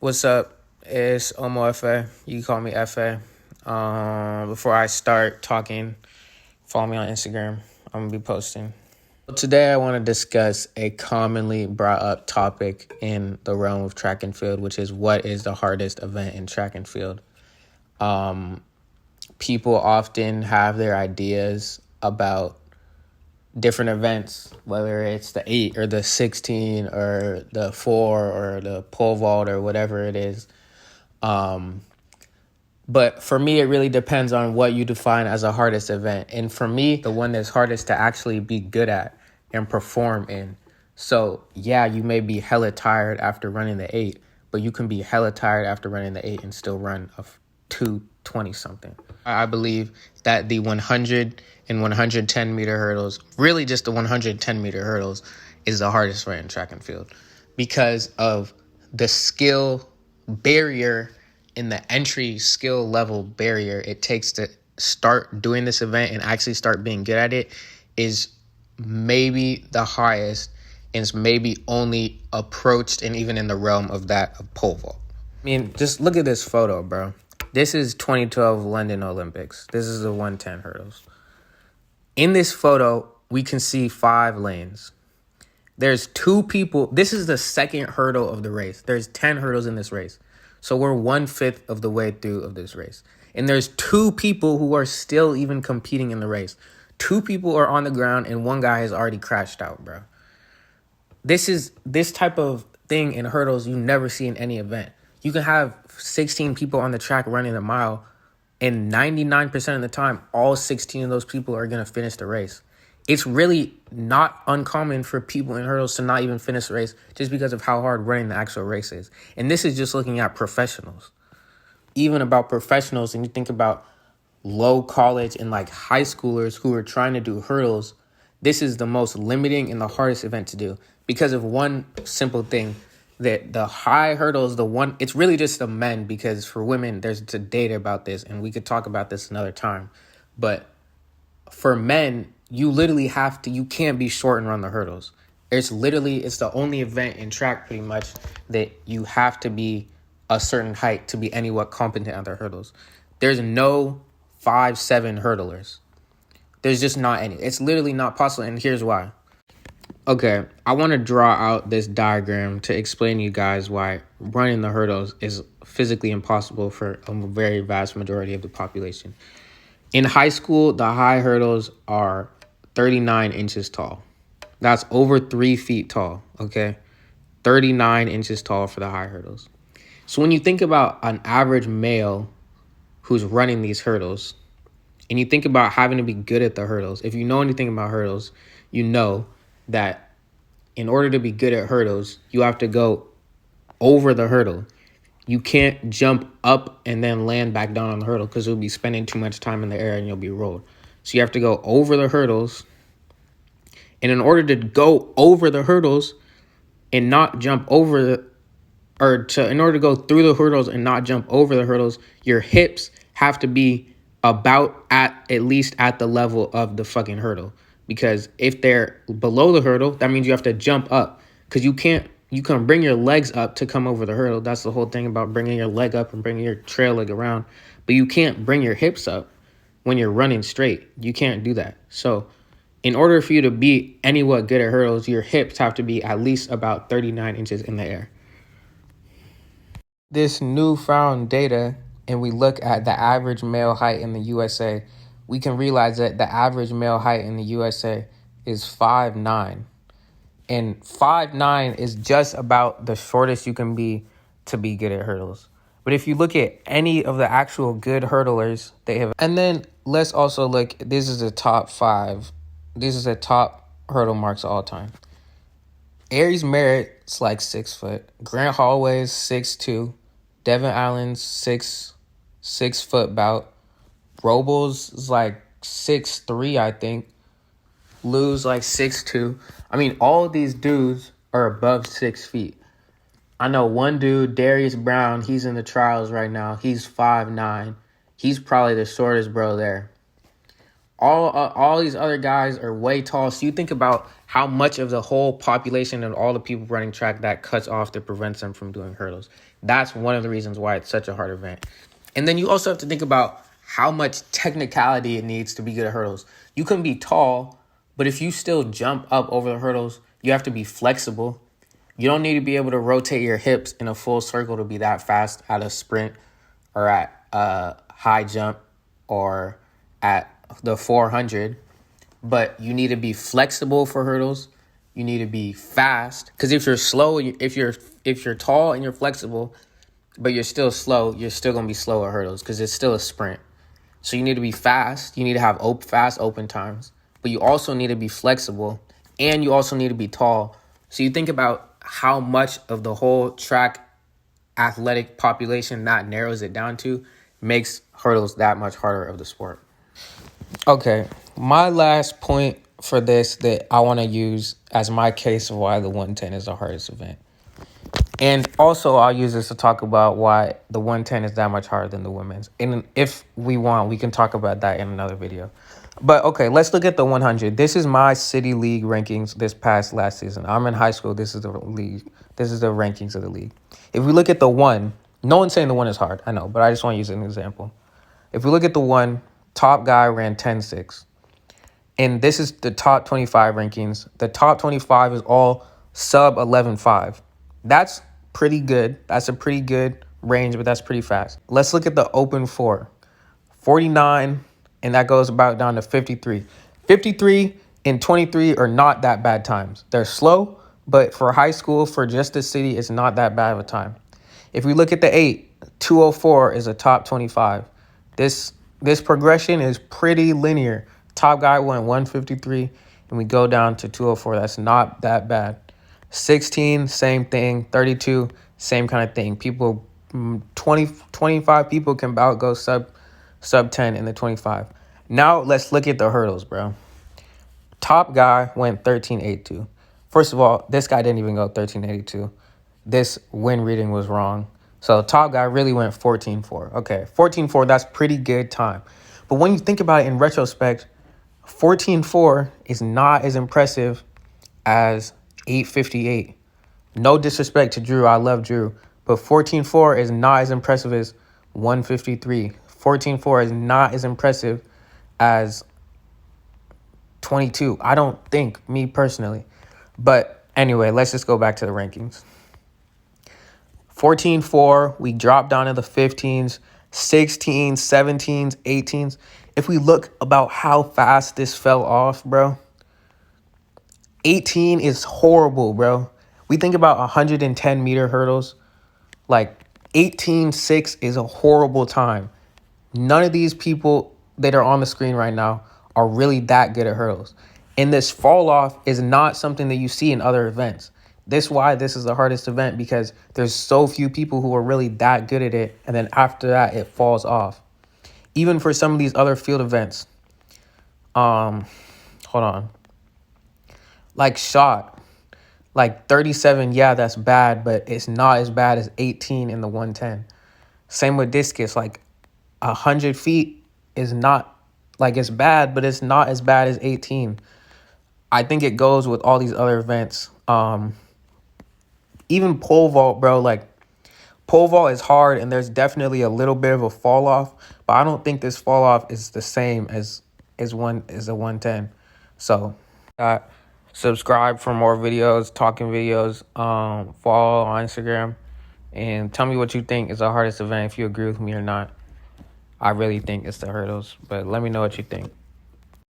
What's up? It's Omo FA. You can call me FA. Before I start talking, follow me on Instagram. I'm going to be posting. Today, I want to discuss a commonly brought up topic in the realm of track and field, which is what is the hardest event in track and field. People often have their ideas about different events, whether it's the 8 or the 16 or the 4 or the pole vault or whatever it is. But for me, it really depends on what you define as a hardest event. And for me, the one that's hardest to actually be good at and perform in. So, yeah, you may be hella tired after running the 8, but you can be hella tired after running the 8 and still run a 2:20 something. I believe that the 100 and 110 meter hurdles, really just the 110 meter hurdles, is the hardest run in track and field because of the skill barrier in the entry skill level barrier it takes to start doing this event and actually start being good at it is maybe the highest, and it's maybe only approached and even in the realm of that of pole vault. I mean, just look at this photo, bro. This is 2012 London Olympics. This is the 110 hurdles. In this photo, we can see 5 lanes. There's 2 people. This is the second hurdle of the race. There's 10 hurdles in this race. So we're 1/5 of the way through of this race. And there's 2 people who are still even competing in the race. 2 people are on the ground and 1 guy has already crashed out, bro. This type of thing in hurdles you never see in any event. You can have 16 people on the track running a mile, and 99% of the time, all 16 of those people are going to finish the race. It's really not uncommon for people in hurdles to not even finish the race just because of how hard running the actual race is. And this is just looking at professionals. Even about professionals, and you think about low college and like high schoolers who are trying to do hurdles, this is the most limiting and the hardest event to do because of one simple thing, that the high hurdles, it's really just the men, because for women, there's data about this, and we could talk about this another time. But for men, you can't be short and run the hurdles. It's the only event in track pretty much that you have to be a certain height to be anywhat competent at the hurdles. There's no 5'7" hurdlers. There's just not any. It's literally not possible, and here's why. Okay, I want to draw out this diagram to explain to you guys why running the hurdles is physically impossible for a very vast majority of the population. In high school, the high hurdles are 39 inches tall. That's over 3 feet tall, okay? 39 inches tall for the high hurdles. So when you think about an average male who's running these hurdles, and you think about having to be good at the hurdles, if you know anything about hurdles, you know that in order to be good at hurdles, you have to go over the hurdle. You can't jump up and then land back down on the hurdle because you'll be spending too much time in the air and you'll be rolled. So you have to go over the hurdles. And in order to go over the hurdles and not jump over in order to go through the hurdles and not jump over the hurdles, your hips have to be about at least at the level of the fucking hurdle. Because if they're below the hurdle, that means you have to jump up. Because you can bring your legs up to come over the hurdle. That's the whole thing about bringing your leg up and bringing your trail leg around. But you can't bring your hips up when you're running straight. You can't do that. So in order for you to be anywhat good at hurdles, your hips have to be at least about 39 inches in the air. This newfound data, and we look at the average male height in the USA, we can realize that the average male height in the USA is 5'9". And 5'9" is just about the shortest you can be to be good at hurdles. But if you look at any of the actual good hurdlers, they have... And then let's also look, this is the top 5. This is the top hurdle marks of all time. Aries Merritt's like 6 foot. Grant Holloway's 6'2". Devin Allen's 6 foot bout. Robles is like 6'3", I think. Lou's like 6'2". I mean, all of these dudes are above 6 feet. I know one dude, Darius Brown, he's in the trials right now. He's 5'9". He's probably the shortest bro there. All these other guys are way tall. So you think about how much of the whole population and all the people running track that cuts off that prevents them from doing hurdles. That's one of the reasons why it's such a hard event. And then you also have to think about how much technicality it needs to be good at hurdles. You can be tall, but if you still jump up over the hurdles, you have to be flexible. You don't need to be able to rotate your hips in a full circle to be that fast at a sprint or at a high jump or at the 400. But you need to be flexible for hurdles. You need to be fast, because if you're slow, if you're tall and you're flexible, but you're still slow, you're still gonna be slow at hurdles because it's still a sprint. So you need to be fast. You need to have fast open times, but you also need to be flexible, and you also need to be tall. So you think about how much of the whole track athletic population that narrows it down to makes hurdles that much harder of the sport. Okay, my last point for this that I want to use as my case of why the 110 is the hardest event. And also I'll use this to talk about why the 110 is that much harder than the women's. And if we want, we can talk about that in another video. But okay, let's look at the 100. This is my city league rankings this past last season. I'm in high school. This is the league. This is the rankings of the league. If we look at the one, no one's saying the one is hard. I know, but I just want to use an example. If we look at the one, top guy ran 10.6. And this is the top 25 rankings. The top 25 is all sub 11.5. That's pretty good. That's a pretty good range, but that's pretty fast. Let's look at the open 4. 49, and that goes about down to 53. 53 and 23 are not that bad times. They're slow, but for high school, for just the city, it's not that bad of a time. If we look at the 8, 204 is a top 25. This progression is pretty linear. Top guy went 153, and we go down to 204. That's not that bad. 16, same thing. 32, same kind of thing. People, 25 people can about go sub 10 in the 25. Now let's look at the hurdles, bro. Top guy went 13.82. First of all, this guy didn't even go 13.82. This win reading was wrong. So top guy really went 14.4. Okay, 14.4, that's pretty good time. But when you think about it in retrospect, 14.4 is not as impressive as 8.58. No disrespect to Drew. I love Drew. But 14.4 is not as impressive as 153. 14.4 is not as impressive as 22. I don't think, me personally. But anyway, let's just go back to the rankings. 14.4, we dropped down to the 15s, 16s, 17s, 18s. If we look about how fast this fell off, bro, 18 is horrible, bro. We think about 110-meter hurdles. Like, 18.6 is a horrible time. None of these people that are on the screen right now are really that good at hurdles. And this fall off is not something that you see in other events. This is why this is the hardest event, because there's so few people who are really that good at it, and then after that, it falls off. Even for some of these other field events, hold on. Like shot, like 37, yeah, that's bad, but it's not as bad as 18 in the 110. Same with discus, like 100 feet is not, like, it's bad, but it's not as bad as 18. I think it goes with all these other events. Even pole vault, bro, like pole vault is hard, and there's definitely a little bit of a fall off, but I don't think this fall off is the same as a 110. So subscribe for more videos, talking videos. Follow on Instagram, and tell me what you think is the hardest event, if you agree with me or not. I really think it's the hurdles, but let me know what you think.